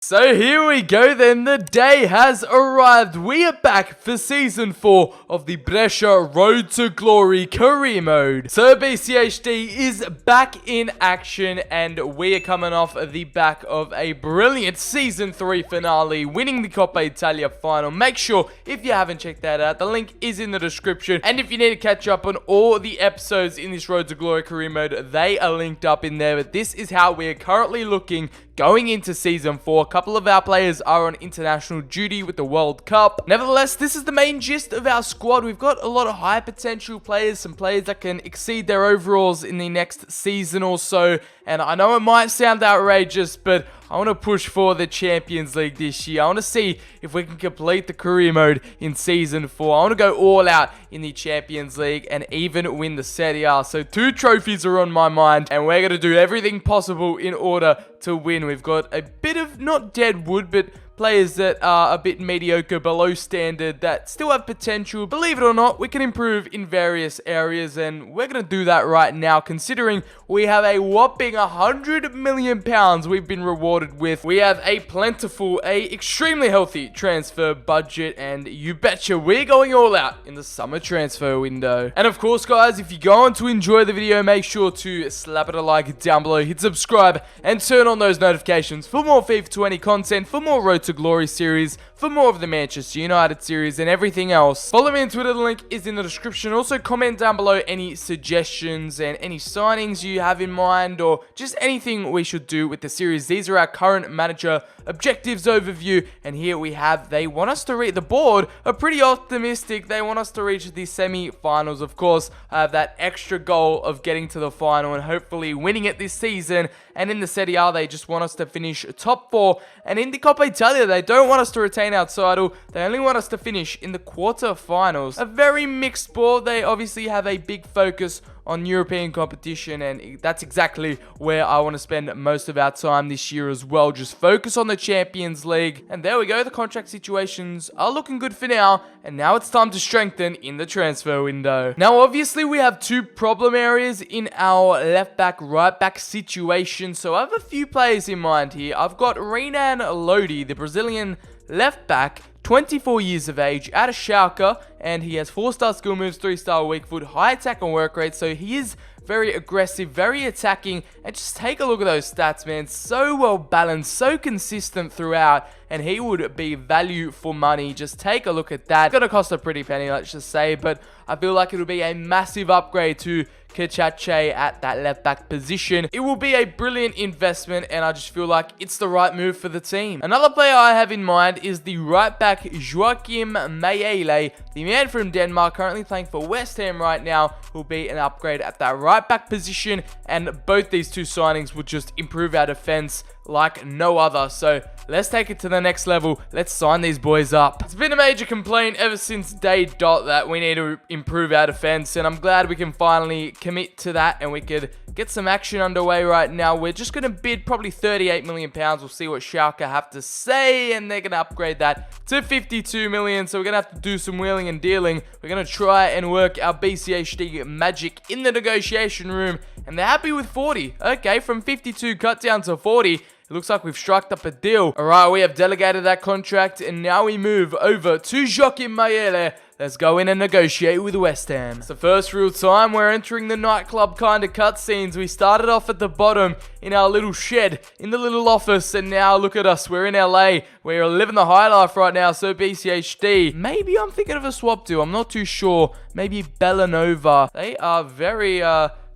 So here we go then, the day has arrived. We are back for Season 4 of the Brescia Road to Glory career mode. So BCHD is back in action and we are coming off the back of a brilliant Season 3 finale, winning the Coppa Italia final. Make sure, if you haven't checked that out, the link is in the description. And if you need to catch up on all the episodes in this Road to Glory career mode, they are linked up in there. But this is how we are currently looking going into Season 4. A couple of our players are on international duty with the World Cup. Nevertheless, this is the main gist of our squad. We've got a lot of high potential players, some players that can exceed their overalls in the next season or so. And I know it might sound outrageous, but I want to push for the Champions League this year. I want to see if we can complete the career mode in Season 4. I want to go all out in the Champions League and even win the Serie A. So 2 trophies are on my mind, and we're going to do everything possible in order to win. We've got a bit of, not dead wood, but players that are a bit mediocre, below standard, that still have potential. Believe it or not, we can improve in various areas, and we're going to do that right now, considering we have a whopping £100 million we've been rewarded with. We have a plentiful, extremely healthy transfer budget, and you betcha we're going all out in the summer transfer window. And of course, guys, if you're going to enjoy the video, make sure to slap it a like down below, hit subscribe, and turn on those notifications for more FIFA 20 content, for more Road to Glory series, for more of the Manchester United series and everything else. Follow me on Twitter, the link is in the description. Also comment down below any suggestions and any signings you have in mind, or just anything we should do with the series. These are our current manager objectives overview, and here we have, they want us to reach the board, are pretty optimistic. They want us to reach the semi-finals. Of course, I have that extra goal of getting to the final and hopefully winning it this season. And in the Serie A, they just want us to finish top 4. And in the Coppa Italia, they don't want us to retain our title. They only want us to finish in the quarter-finals. A very mixed board. They obviously have a big focus on European competition, and that's exactly where I want to spend most of our time this year as well. Just focus on the Champions League. And there we go. The contract situations are looking good for now, and now it's time to strengthen in the transfer window. Now, obviously, we have 2 problem areas in our left-back, right-back situation, so I have a few players in mind here. I've got Renan Lodi, the Brazilian left-back, 24 years of age, out of Schalke, and he has 4-star skill moves, 3-star weak foot, high attack and work rate, so he is very aggressive, very attacking, and just take a look at those stats, man. So well balanced, so consistent throughout, and he would be value for money. Just take a look at that. It's going to cost a pretty penny, let's just say, but I feel like it'll be a massive upgrade to Kachache at that left back position. It will be a brilliant investment, and I just feel like it's the right move for the team. Another player I have in mind is the right back Joachim Mayele, the man from Denmark, currently playing for West Ham right now, will be an upgrade at that right back position, and both these 2 signings will just improve our defense like no other. So let's take it to the next level. Let's sign these boys up. It's been a major complaint ever since day dot that we need to improve our defense, and I'm glad we can finally commit to that and we could get some action underway right now. We're just going to bid probably £38 million. We'll see what Schalke have to say, and they're going to upgrade that to £52 million. So we're going to have to do some wheeling and dealing. We're going to try and work our BCHD magic in the negotiation room, and they're happy with 40. Okay, from 52 cut down to 40. It looks like we've struck up a deal. Alright, we have delegated that contract, and now we move over to Joachim Mayele. Let's go in and negotiate with West Ham. It's the first real time we're entering the nightclub kind of cutscenes. We started off at the bottom in our little shed, in the little office, and now look at us. We're in LA. We're living the high life right now, so BCHD. Maybe I'm thinking of a swap deal. I'm not too sure. Maybe Bellanova. They are very,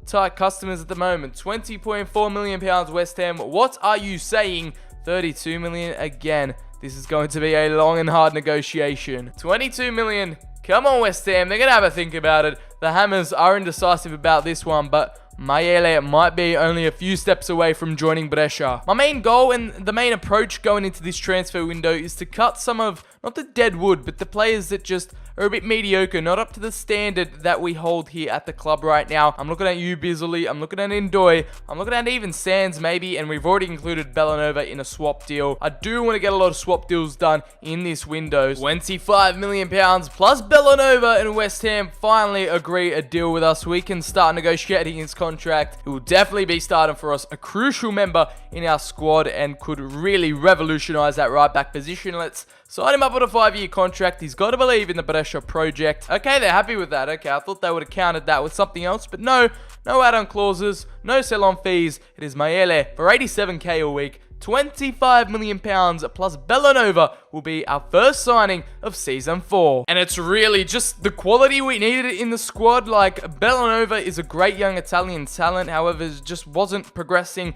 tight customers at the moment. £20.4 million West Ham. What are you saying? 32 million again. This is going to be a long and hard negotiation. 22 million. Come on, West Ham. They're going to have a think about it. The Hammers are indecisive about this one, but Mayele might be only a few steps away from joining Brescia. My main goal and the main approach going into this transfer window is to cut some of, not the dead wood, but the players that just are a bit mediocre, not up to the standard that we hold here at the club right now. I'm looking at you, Bisley. I'm looking at Ndoye. I'm looking at even Sands maybe, and we've already included Bellanova in a swap deal. I do want to get a lot of swap deals done in this window. £25 million plus Bellanova, and West Ham finally agree a deal with us. We can start negotiating his contract. He will definitely be starting for us, a crucial member in our squad, and could really revolutionize that right back position. Let's sign him up on a 5-year contract. He's got to believe in the Brescia project. Okay, they're happy with that. Okay, I thought they would have countered that with something else, but no add-on clauses, no sell-on fees. It is Mayele for 87k a week. £25 million plus Bellanova will be our first signing of Season 4. And it's really just the quality we needed in the squad. Like, Bellanova is a great young Italian talent, however, just wasn't progressing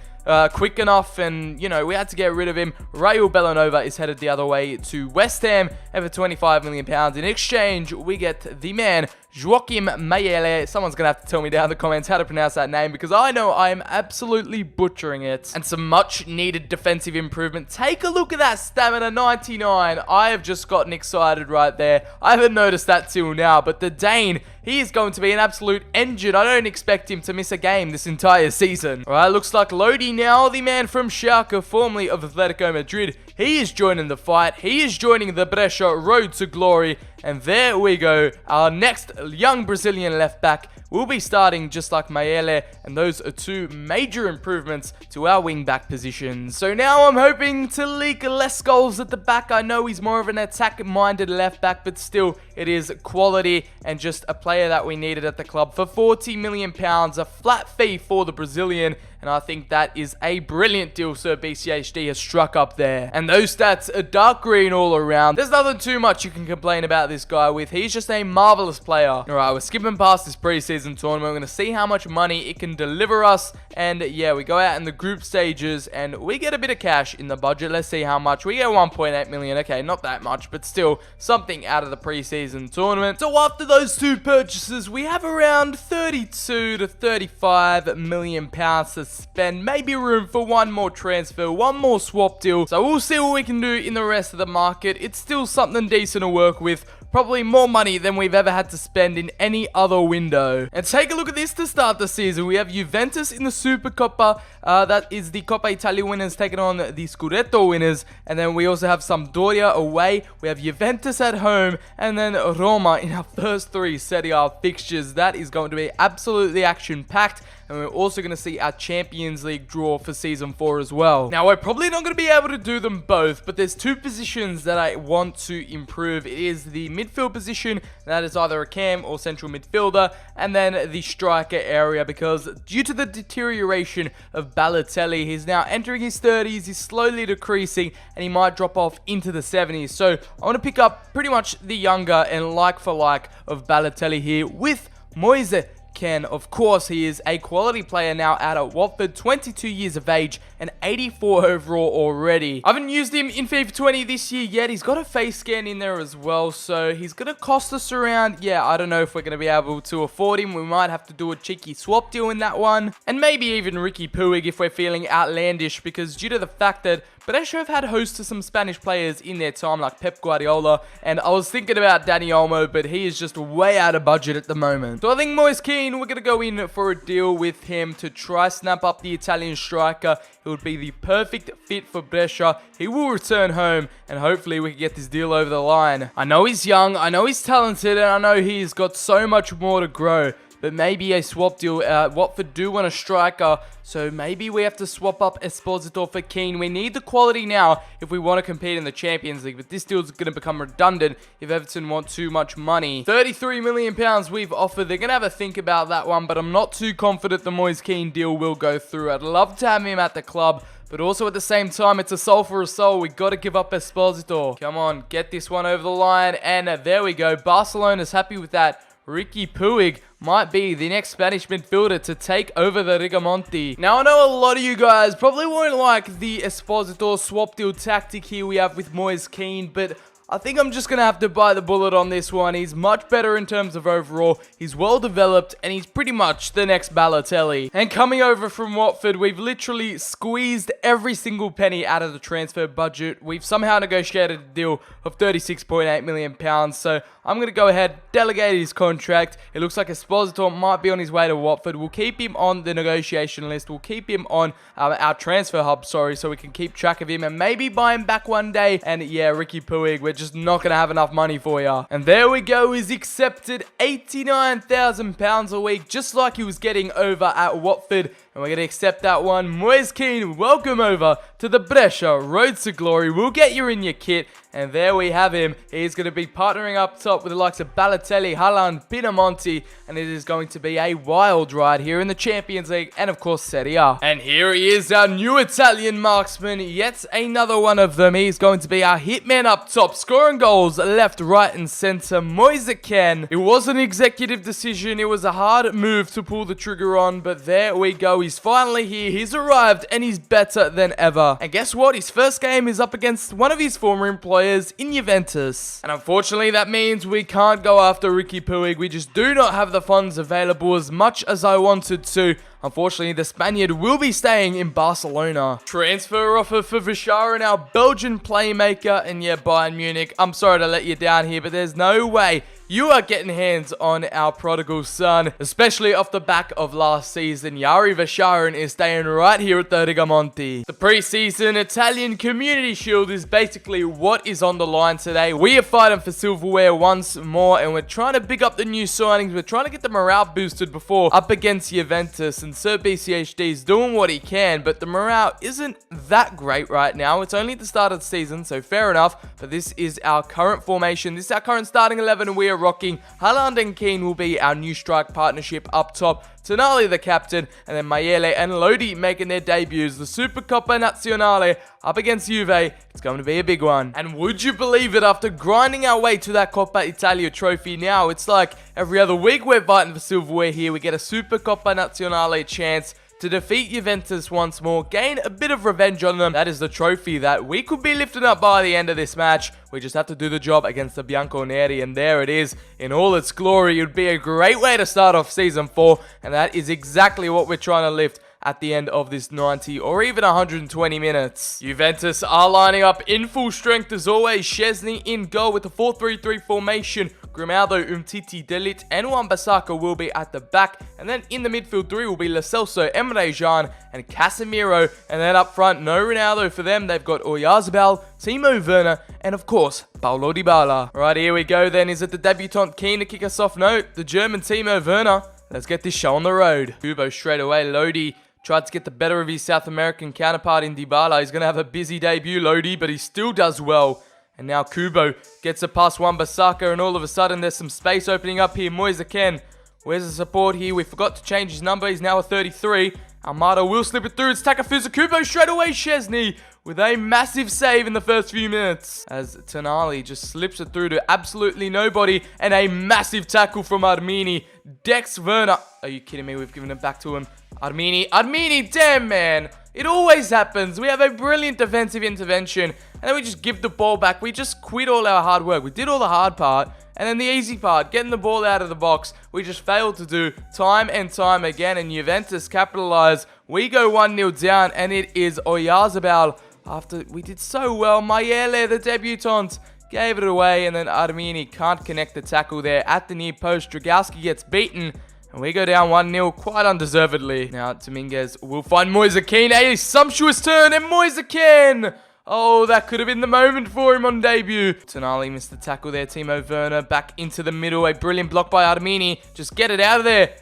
quick enough, and, you know, we had to get rid of him. Raul Bellanova is headed the other way to West Ham, and for £25 million. In exchange, we get the man, Joachim Mayele. Someone's going to have to tell me down in the comments how to pronounce that name, because I know I am absolutely butchering it. And some much needed defensive improvement. Take a look at that stamina, 99. I have just gotten excited right there. I haven't noticed that till now, but the Dane, he is going to be an absolute engine. I don't expect him to miss a game this entire season. Alright, looks like Lodi now, the man from Schalke, formerly of Atletico Madrid. He is joining the fight. He is joining the Brescia road to glory. And there we go. Our next young Brazilian left back will be starting just like Mayele. And those are two major improvements to our wing back positions. So now I'm hoping to leak less goals at the back. I know he's more of an attack-minded left back, but still, it is quality and just a player that we needed at the club for £40 million, a flat fee for the Brazilian. And I think that is a brilliant deal Sir BCHD has struck up there. And those stats are dark green all around. There's nothing too much you can complain about this guy with. He's just a marvelous player. Alright, we're skipping past this preseason tournament. We're going to see how much money it can deliver us. And yeah, we go out in the group stages and we get a bit of cash in the budget. Let's see how much. We get 1.8 million. Okay, not that much, but still something out of the preseason tournament. So after those two purchases, we have around 32 to 35 million pounds to spend. Maybe room for one more transfer, one more swap deal. So we'll see what we can do in the rest of the market. It's still something decent to work with. Probably more money than we've ever had to spend in any other window. And take a look at this to start the season. We have Juventus in the SuperCoppa. That is the Coppa Italia winners taking on the Scudetto winners. And then we also have Sampdoria away. We have Juventus at home. And then Roma in our first 3 Serie A fixtures. That is going to be absolutely action-packed. And we're also going to see our Champions League draw for Season 4 as well. Now, we're probably not going to be able to do them both, but there's 2 positions that I want to improve. It is the midfield position, that is either a cam or central midfielder, and then the striker area, because due to the deterioration of Balotelli, he's now entering his 30s, he's slowly decreasing, and he might drop off into the 70s. So I want to pick up pretty much the younger and like for like of Balotelli here with Moise. Of course, he is a quality player now out at Watford, 22 years of age and 84 overall already. I haven't used him in FIFA 20 this year yet. He's got a face scan in there as well, so he's going to cost us around, yeah, I don't know if we're going to be able to afford him. We might have to do a cheeky swap deal in that one. And maybe even Ricky Puig if we're feeling outlandish, because due to the fact that Brescia have had hosts to some Spanish players in their time, like Pep Guardiola, and I was thinking about Dani Olmo, but he is just way out of budget at the moment. So I think Moise Kean, we're going to go in for a deal with him to try snap up the Italian striker. It would be the perfect fit for Brescia. He will return home, and hopefully we can get this deal over the line. I know he's young, I know he's talented, and I know he's got so much more to grow. But maybe a swap deal. Watford do want a striker, so maybe we have to swap up Esposito for Keane. We need the quality now if we want to compete in the Champions League, but this deal's going to become redundant if Everton want too much money. £33 million we've offered. They're going to have a think about that one, but I'm not too confident the Moise Kean deal will go through. I'd love to have him at the club, but also at the same time, it's a soul for a soul. We got to give up Esposito. Come on, get this one over the line, and there we go. Barcelona's happy with that. Ricky Puig might be the next Spanish midfielder to take over the Rigamonti. Now, I know a lot of you guys probably won't like the Esposito swap deal tactic here we have with Moise Kean, but I think I'm just going to have to bite the bullet on this one. He's much better in terms of overall. He's well developed and he's pretty much the next Balotelli. And coming over from Watford, we've literally squeezed every single penny out of the transfer budget. We've somehow negotiated a deal of £36.8 million. So I'm going to go ahead, delegate his contract. It looks like Esposito might be on his way to Watford. We'll keep him on the negotiation list. We'll keep him on our transfer hub, so we can keep track of him and maybe buy him back one day. And yeah, Ricky Puig, we're just not going to have enough money for you. And there we go. He's accepted £89,000 a week, just like he was getting over at Watford. And we're going to accept that one. Moise Kean, welcome over to the Brescia Road to Glory. We'll get you in your kit. And there we have him. He's going to be partnering up top with the likes of Balotelli, Haaland, Pinamonti. And it is going to be a wild ride here in the Champions League and, of course, Serie A. And here he is, our new Italian marksman. Yet another one of them. He's going to be our hitman up top, scoring goals left, right, and centre. Moise Kean. It was an executive decision. It was a hard move to pull the trigger on. But there we go. He's finally here. He's arrived and he's better than ever. And guess what? His first game is up against one of his former employers in Juventus. And unfortunately, that means we can't go after Ricky Puig. We just do not have the funds available as much as I wanted to. Unfortunately, the Spaniard will be staying in Barcelona. Transfer offer for Vichara, our Belgian playmaker. And yeah, Bayern Munich, I'm sorry to let you down here, but there's no way you are getting hands on our prodigal son, especially off the back of last season. Yari Vichara is staying right here at the Rigamonti. The preseason Italian Community Shield is basically what is on the line today. We are fighting for silverware once more, and we're trying to big up the new signings. We're trying to get the morale boosted before up against Juventus, and Sir BCHD is doing what he can, but the morale isn't that great right now. It's only the start of the season, so fair enough, but this is our current formation. This is our current starting 11, and we are rocking. Haaland and Keane will be our new strike partnership up top. Tonali the captain, and then Mayele and Lodi making their debuts. The SuperCoppa Nazionale up against Juve. It's going to be a big one. And would you believe it, after grinding our way to that Coppa Italia trophy, now it's like every other week we're fighting for silverware here. We get a SuperCoppa Nazionale chance to defeat Juventus once more, gain a bit of revenge on them. That is the trophy that we could be lifting up by the end of this match. We just have to do the job against the Bianconeri, and there it is in all its glory. It would be a great way to start off Season 4, and that is exactly what we're trying to lift at the end of this 90 or even 120 minutes. Juventus are lining up in full strength as always. Szczesny in goal with the 4-3-3 formation. Grimaldo, Umtiti, Delit, and Wan-Bissaka will be at the back. And then in the midfield three will be Lo Celso, Emre Can, and Casemiro. And then up front, no Ronaldo for them. They've got Oyarzabal, Timo Werner, and of course, Paulo Dybala. Right, here we go then. Is it the debutant keen to kick us off? No, the German Timo Werner. Let's get this show on the road. Kubo straight away. Lodi tried to get the better of his South American counterpart in Dybala. He's going to have a busy debut, Lodi, but he still does well. And now Kubo gets it past Wan-Bissaka, and all of a sudden there's some space opening up here. Moise Kean, where's the support here? We forgot to change his number. He's now a 33. Almada will slip it through. It's Takafusa Kubo straight away. Szczesny with a massive save in the first few minutes, as Tonali just slips it through to absolutely nobody, and a massive tackle from Armini. Dex Werner. Are you kidding me? We've given it back to him. Armini, damn man. It always happens. We have a brilliant defensive intervention, and then we just give the ball back. We just quit all our hard work. We did all the hard part, and then the easy part, getting the ball out of the box, we just failed to do time and time again, and Juventus capitalize. We go 1-0 down, and it is Oyarzabal. After we did so well, Mayele, the debutant, gave it away, and then Armini can't connect the tackle there at the near post. Dragowski gets beaten, and we go down 1-0 quite undeservedly. Now, Dominguez will find Moise Kean. A sumptuous turn, and Moise Kean! Oh, that could have been the moment for him on debut. Tonali missed the tackle there. Timo Werner back into the middle. A brilliant block by Armini. Just get it out of there.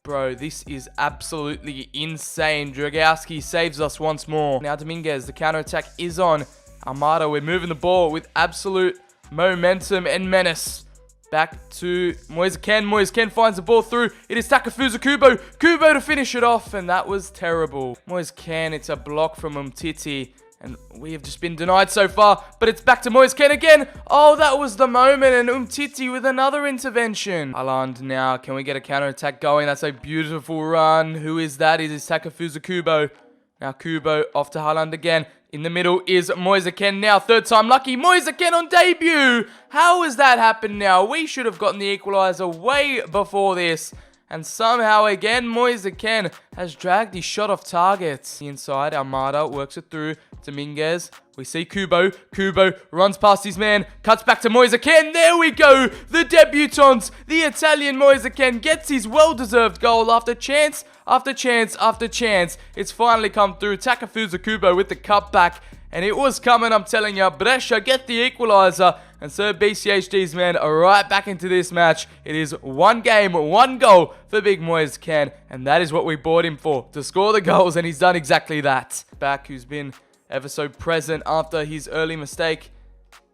Bro, this is absolutely insane. Dragowski saves us once more. Now Dominguez, the counter-attack is on. Almada, we're moving the ball with absolute momentum and menace. Back to Moise Kean. Moise Kean finds the ball through. It is Takafusa Kubo. Kubo to finish it off, and that was terrible. Moise Kean, it's a block from Umtiti. And we have just been denied so far, but it's back to Moise Kean again. Oh, that was the moment, and Umtiti with another intervention. Haaland now, can we get a counter-attack going? That's a beautiful run. Who is that? It is Takafusa Kubo. Now Kubo off to Haaland again. In the middle is Moise Kean now. Third time lucky. Moise Kean on debut. How has that happened now? We should have gotten the equaliser way before this. And somehow again, Moise Kean has dragged his shot off target. The inside, Almada works it through. Dominguez. We see Kubo. Kubo runs past his man. Cuts back to Moise Kean. There we go. The debutant. The Italian Moise Kean gets his well-deserved goal after chance after chance after chance. It's finally come through. Takafusa Kubo with the cutback. And it was coming, I'm telling you. Brescia get the equaliser. And so BCHD's men are right back into this match. It is one game, one goal for Big Moise Kean. And that is what we bought him for. To score the goals. And he's done exactly that. Back who's been ever so present after his early mistake.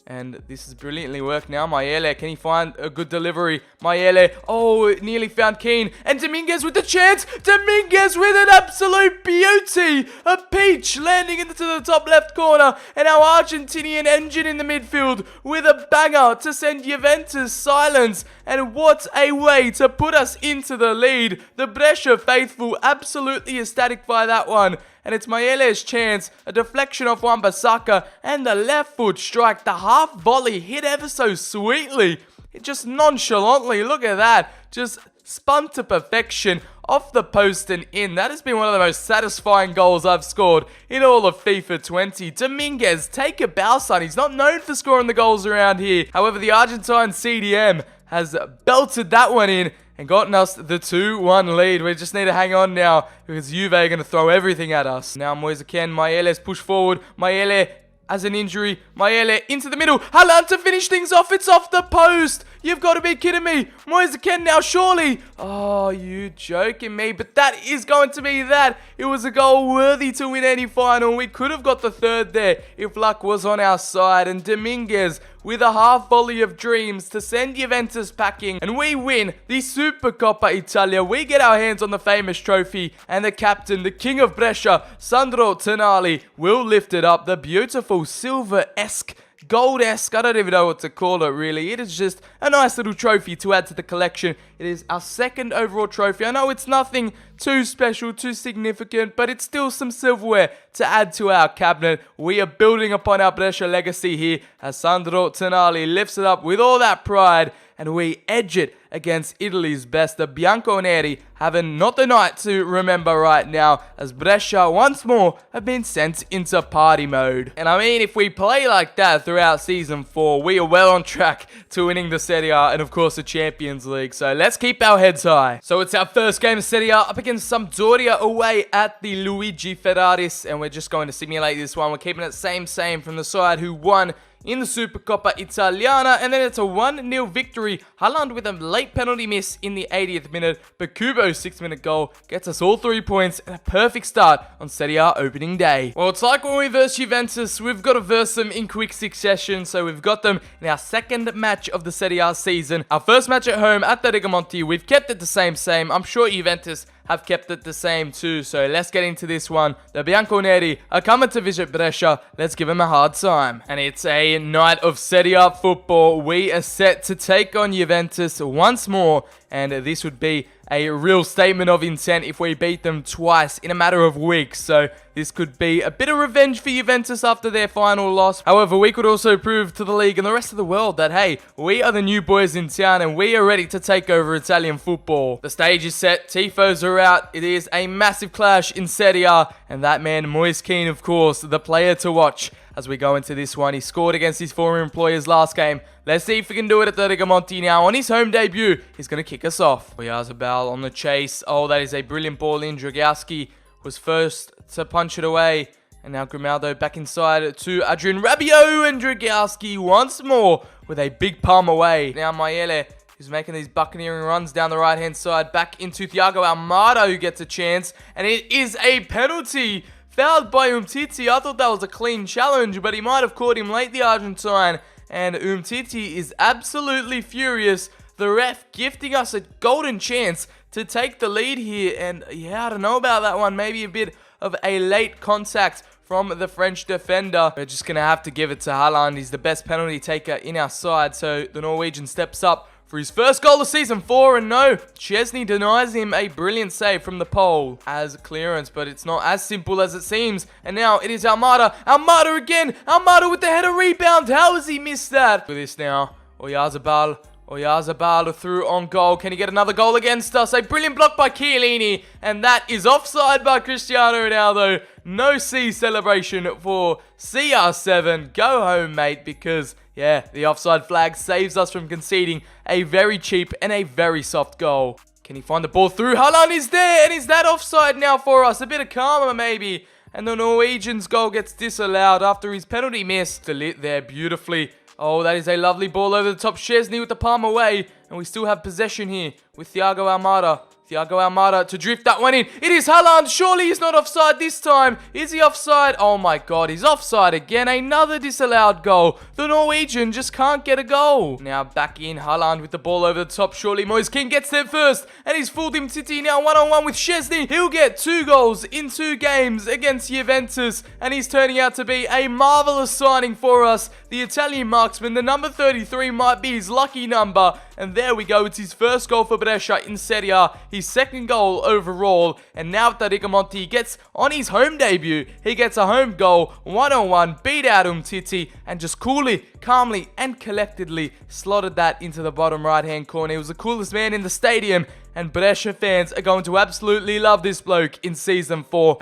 And this is brilliantly worked now. Mayele, can he find a good delivery? Mayele, oh, it nearly found Kean. And Dominguez with the chance. Dominguez with an absolute beauty. A peach landing into the top left corner. And our Argentinian engine in the midfield with a banger to send Juventus silence. And what a way to put us into the lead. The Brescia faithful absolutely ecstatic by that one. And it's Mayele's chance, a deflection off Wan-Bissaka, and the left foot strike, the half volley hit ever so sweetly. It just nonchalantly, look at that, just spun to perfection off the post and in. That has been one of the most satisfying goals I've scored in all of FIFA 20. Dominguez, take a bow, son. He's not known for scoring the goals around here. However, the Argentine CDM has belted that one in and gotten us the 2-1 lead. We just need to hang on now because Juve are going to throw everything at us. Now Moise Kean, Mayele's push forward. Mayele has an injury. Mayele into the middle. Haaland to finish things off. It's off the post. You've got to be kidding me. Moise Kean now, surely. Oh, you joking me. But that is going to be that. It was a goal worthy to win any final. We could have got the third there if luck was on our side. And Dominguez with a half volley of dreams to send Juventus packing. And we win the SuperCoppa Italia. We get our hands on the famous trophy. And the captain, the king of Brescia, Sandro Tonali, will lift it up. The beautiful silver-esque, gold-esque, I don't even know what to call it really. It is just a nice little trophy to add to the collection. It is our second overall trophy. I know it's nothing too special, too significant, but it's still some silverware to add to our cabinet. We are building upon our Brescia legacy here as Sandro Tonali lifts it up with all that pride, and we edge it against Italy's best. The Bianconeri having not the night to remember right now, as Brescia once more have been sent into party mode. And I mean, if we play like that throughout Season 4, we are well on track to winning the Serie A and of course the Champions League. So let's keep our heads high. So it's our first game of Serie A up against Sampdoria away at the Luigi Ferraris. And we're just going to simulate this one. We're keeping it same from the side who won in the SuperCoppa Italiana, and then it's a 1-0 victory. Haaland with a late penalty miss in the 80th minute, but Kubo's 6-minute goal gets us all 3 points and a perfect start on Serie A opening day. Well, it's like when we verse Juventus, we've got to verse them in quick succession, so we've got them in our second match of the Serie A season. Our first match at home at the Rigamonti, we've kept it the same. I'm sure Juventus have kept it the same too, so let's get into this one. The Bianconeri are coming to visit Brescia. Let's give them a hard time. And it's a night of Serie A football. We are set to take on Juventus once more, and this would be a real statement of intent if we beat them twice in a matter of weeks. So this could be a bit of revenge for Juventus after their final loss. However, we could also prove to the league and the rest of the world that, hey, we are the new boys in town and we are ready to take over Italian football. The stage is set. Tifos are out. It is a massive clash in Serie A. And that man, Moise Kean, of course, the player to watch as we go into this one. He scored against his former employers last game. Let's see if we can do it at the Rigamonti now. On his home debut, he's going to kick us off. Oyarzabal on the chase. Oh, that is a brilliant ball in. Dragowski was first to punch it away. And now Grimaldo back inside to Adrian Rabiot. And Dragowski once more with a big palm away. Now Mayele is making these buccaneering runs down the right-hand side. Back into Thiago Almada, who gets a chance. And it is a penalty. Fouled by Umtiti. I thought that was a clean challenge, but he might have caught him late, the Argentine. And Umtiti is absolutely furious. The ref gifting us a golden chance to take the lead here. And yeah, I don't know about that one. Maybe a bit of a late contact from the French defender. We're just going to have to give it to Haaland. He's the best penalty taker in our side. So the Norwegian steps up for his first goal of season 4, and no, Chesney denies him a brilliant save from the pole as clearance, but it's not as simple as it seems. And now it is Almada. Almada again. Almada with the header rebound. How has he missed that? For this now, Oyarzabal through on goal. Can he get another goal against us? A brilliant block by Chiellini, and that is offside by Cristiano Ronaldo. No C celebration for CR7. Go home, mate, because yeah, the offside flag saves us from conceding a very cheap and a very soft goal. Can he find the ball through? Haaland is there, and is that offside now for us? A bit of karma, maybe. And the Norwegian's goal gets disallowed after his penalty miss. Delete there beautifully. Oh, that is a lovely ball over the top. Chesney with the palm away. And we still have possession here with Thiago Almada. Thiago Almada to drift that one in. It is Haaland. Surely he's not offside this time. Is he offside? Oh my god, he's offside again. Another disallowed goal. The Norwegian just can't get a goal. Now back in. Haaland with the ball over the top. Surely Moise Kean gets there first. And he's fooled him. Titi now one-on-one with Chesney. He'll get 2 goals in 2 games against Juventus. And he's turning out to be a marvelous signing for us. The Italian marksman, the number 33, might be his lucky number. And there we go. It's his first goal for Brescia in Serie A. His second goal overall. And now that Rigamonti gets on his home debut, he gets a home goal, one-on-one, beat out Titi, and just coolly, calmly, and collectedly slotted that into the bottom right-hand corner. He was the coolest man in the stadium. And Brescia fans are going to absolutely love this bloke in Season 4.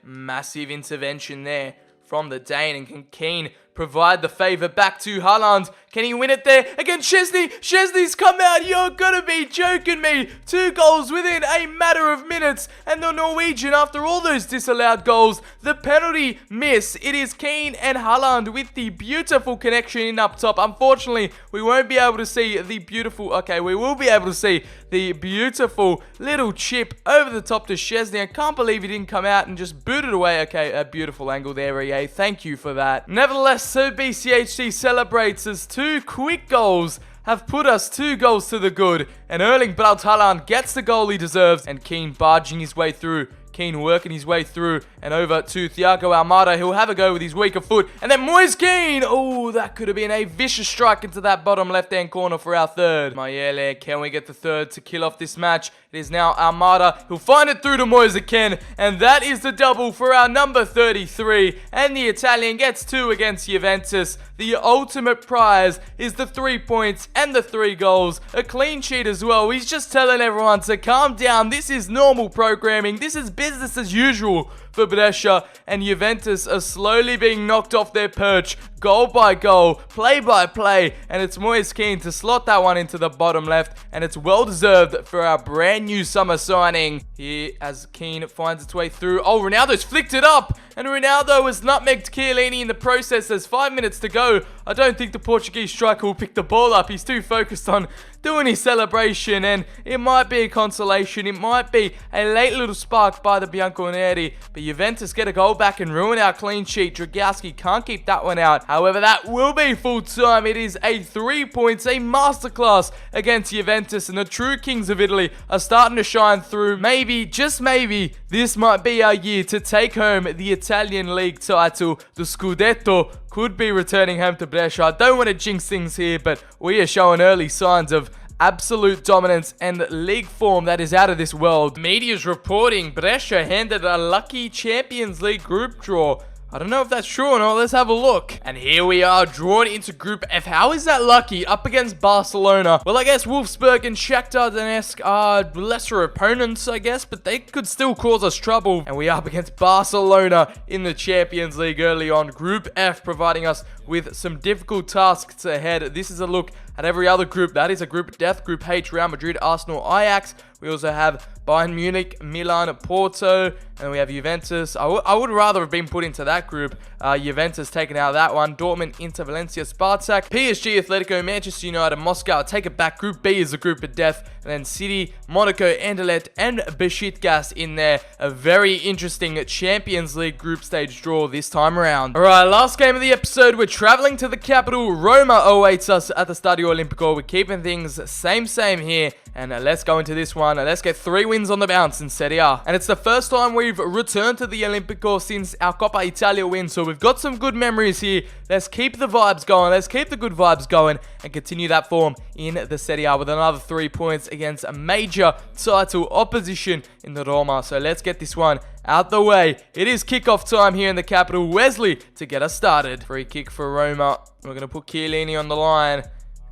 Massive intervention there from the Dane, and can Kean provide the favour back to Haaland? Can he win it there against Chesney? Chesney's come out. You're gonna be joking me. 2 goals within a matter of minutes. And the Norwegian, after all those disallowed goals, the penalty miss. It is Kean and Haaland with the beautiful connection in up top. Unfortunately, we won't be able to see the beautiful... Okay, we will be able to see the beautiful little chip over the top to Chesney. I can't believe he didn't come out and just boot it away. Okay, a beautiful angle there, EA. Thank you for that. Nevertheless, so BCHD celebrates as 2 quick goals have put us 2 goals to the good. And Erling Braut Haaland gets the goal he deserves. And Kean barging his way through. Kean working his way through and over to Thiago Almada. He'll have a go with his weaker foot. And then Moise Kean. Oh, that could have been a vicious strike into that bottom left-hand corner for our third. Mayele, can we get the third to kill off this match? It is now Almada. He'll find it through to Moise Kean. And that is the double for our number 33. And the Italian gets 2 against Juventus. The ultimate prize is the 3 points and the 3 goals. A clean sheet as well. He's just telling everyone to calm down. This is normal programming. This is business as usual for Brescia, and Juventus are slowly being knocked off their perch, goal by goal, play by play, and it's Moise Kean to slot that one into the bottom left, and it's well deserved for our brand new summer signing. Here as Kean finds its way through. Oh, Ronaldo's flicked it up, and Ronaldo has nutmegged Chiellini in the process. There's 5 minutes to go. I don't think the Portuguese striker will pick the ball up. He's too focused on doing his celebration, and it might be a consolation. It might be a late little spark by the Bianconeri, but Juventus get a goal back and ruin our clean sheet. Dragowski can't keep that one out. However, that will be full time. It is a 3 points, a masterclass against Juventus, and the true kings of Italy are starting to shine through. Maybe, just maybe, this might be our year to take home the Italian League title. The Scudetto could be returning home to Brescia. I don't want to jinx things here, but we are showing early signs of absolute dominance and league form that is out of this world. Media's reporting Brescia handed a lucky Champions League group draw. I don't know if that's true or not. Let's have a look. And here we are, drawn into Group F. How is that lucky? Up against Barcelona. Well, I guess Wolfsburg and Shakhtar Donetsk are lesser opponents, I guess, but they could still cause us trouble. And we are up against Barcelona in the Champions League early on. Group F providing us with some difficult tasks ahead. This is a look at every other group. That is a group of death. Group H, Real Madrid, Arsenal, Ajax. We also have Bayern Munich, Milan, Porto, and we have Juventus. I would rather have been put into that group. Juventus taken out of that one. Dortmund, Inter, Valencia, Spartak, PSG, Atletico, Manchester United, Moscow. Take it back. Group B is a group of death. And then City, Monaco, Anderlecht, and Besiktas in there. A very interesting Champions League group stage draw this time around. Alright, last game of the episode. We're traveling to the capital. Roma awaits us at the Stadio Stadio Olimpico. We're keeping things same here. And let's go into this one. Let's get 3 wins on the bounce in Serie A. And it's the first time we've returned to the Olimpico since our Coppa Italia win. So we've got some good memories here. Let's keep the vibes going. Let's keep the good vibes going and continue that form in the Serie A with another 3 points against a major title opposition in the Roma. So let's get this one out the way. It is kickoff time here in the capital. Wesley to get us started. Free kick for Roma. We're going to put Chiellini on the line.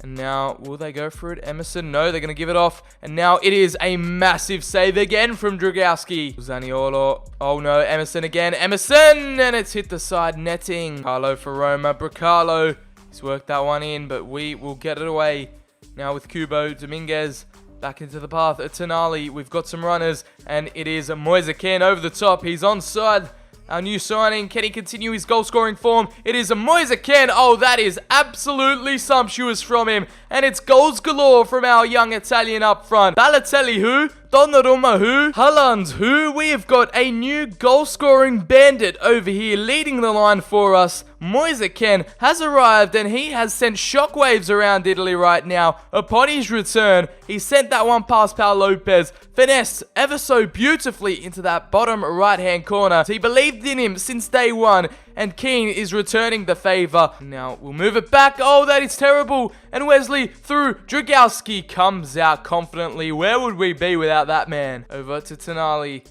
And now, will they go for it? Emerson? No, they're going to give it off. And now it is a massive save again from Dragowski. Zaniolo. Oh no, Emerson again. Emerson! And it's hit the side netting. Carlo for Roma. Bracalo. He's worked that one in, but we will get it away. Now with Kubo. Dominguez. Back into the path. Tonali. We've got some runners. And it is Moise Kean over the top. He's onside. Our new signing, can he continue his goal-scoring form? It is a Moise Kean. Oh, that is absolutely sumptuous from him. And it's goals galore from our young Italian up front. Balotelli who? Donnarumma who? Haaland who? We have got a new goal-scoring bandit over here leading the line for us. Moise Kean has arrived and he has sent shockwaves around Italy right now. Upon his return, he sent that one past Paul Lopez. Finesse ever so beautifully into that bottom right-hand corner. So he believed in him since day one. And Keane is returning the favor. Now, we'll move it back. Oh, that is terrible. And Wesley through. Dragowski comes out confidently. Where would we be without that man? Over to Tonali.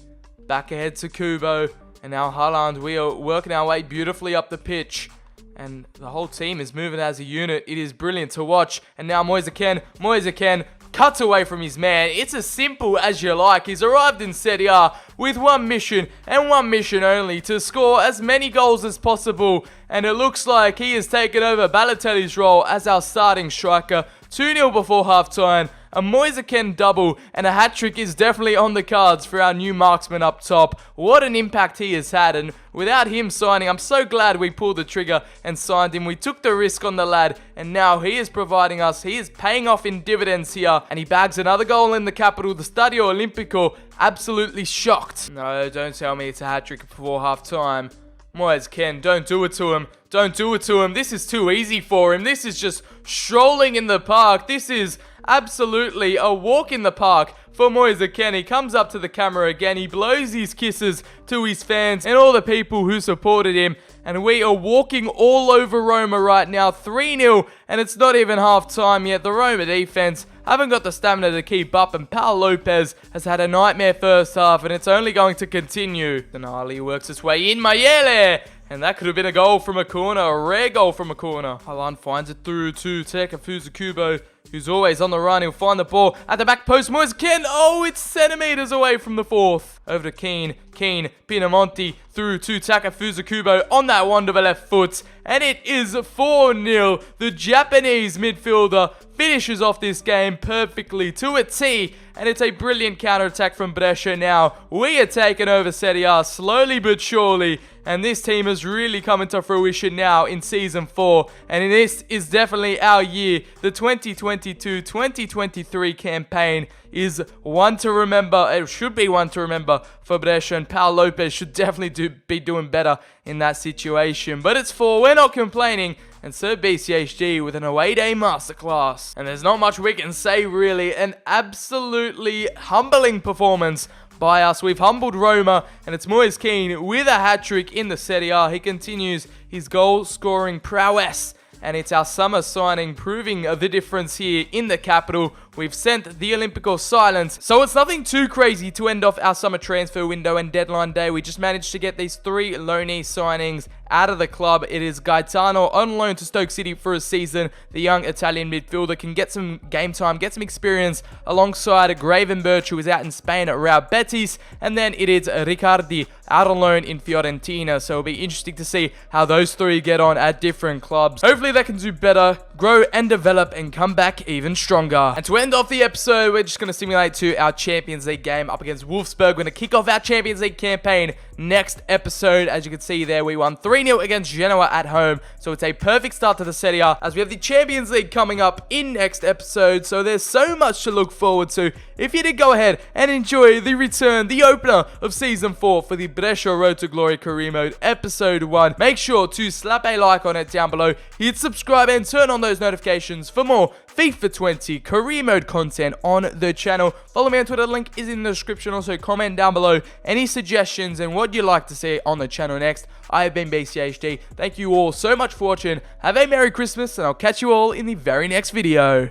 Back ahead to Kubo. And now Haaland. We are working our way beautifully up the pitch. And the whole team is moving as a unit. It is brilliant to watch. And now Moise Kean. Moise Kean cuts away from his man. It's as simple as you like. He's arrived in Serie A with one mission and one mission only, to score as many goals as possible. And it looks like he has taken over Balotelli's role as our starting striker. 2-0 before halftime. A Moise Kean double and a hat-trick is definitely on the cards for our new marksman up top. What an impact he has had, and without him signing, I'm so glad we pulled the trigger and signed him. We took the risk on the lad, and now he is providing us. He is paying off in dividends here, and he bags another goal in the capital, the Stadio Olimpico. Absolutely shocked. No, don't tell me it's a hat-trick before half-time. Moise Kean, don't do it to him. Don't do it to him. This is too easy for him. This is just strolling in the park. This is absolutely a walk in the park for Moise Kean. He comes up to the camera again. He blows his kisses to his fans and all the people who supported him. And we are walking all over Roma right now. 3-0, and it's not even half time yet. The Roma defense haven't got the stamina to keep up, and Paul Lopez has had a nightmare first half, and it's only going to continue. Tonali works his way in. Mayele! And that could have been a goal from a corner, a rare goal from a corner. Haaland finds it through to Takefusa Kubo, who's always on the run. He'll find the ball at the back post. Moise Kean, oh, it's centimeters away from the fourth. Over to Keane, Pinamonti through to Takefusa Kubo on that one to the left foot. And it is 4-0. The Japanese midfielder finishes off this game perfectly to a T. And it's a brilliant counter-attack from Brescia now. We are taking over Serie A slowly but surely. And this team has really come into fruition now in Season 4. And this is definitely our year. The 2022-2023 campaign is one to remember. It should be one to remember for Brescia. And Paul Lopez should definitely be doing better in that situation. But it's 4. We're not complaining. And SuperCoppa with an away day masterclass. And there's not much we can say really. An absolutely humbling performance by us. We've humbled Roma, and it's Moise Kean with a hat-trick in the Serie A. He continues his goal-scoring prowess, and it's our summer signing proving the difference here in the capital. We've sent the Olimpico silence, so it's nothing too crazy to end off our summer transfer window and deadline day. We just managed to get these 3 loanee signings out of the club. It is Gaetano on loan to Stoke City for a season. The young Italian midfielder can get some game time, get some experience alongside Gravenberch, who is out in Spain at Real Betis. And then it is Riccardi out on loan in Fiorentina. So it'll be interesting to see how those 3 get on at different clubs. Hopefully they can do better, grow and develop, and come back even stronger. And to end off the episode, we're just going to simulate to our Champions League game up against Wolfsburg. We're going to kick off our Champions League campaign next episode. As you can see there, we won 3-0 against Genoa at home. So it's a perfect start to the Serie A, as we have the Champions League coming up in next episode. So there's so much to look forward to. If you did go ahead and enjoy the return, the opener of Season 4 for the Brescia Road to Glory Career Mode Episode 1, make sure to slap a like on it down below, hit subscribe and turn on the those notifications for more FIFA 20 career mode content on the channel. Follow me on Twitter, link is in the description. Also, comment down below any suggestions and what you'd like to see on the channel next. I have been BCHD. Thank you all so much for watching. Have a Merry Christmas, and I'll catch you all in the very next video.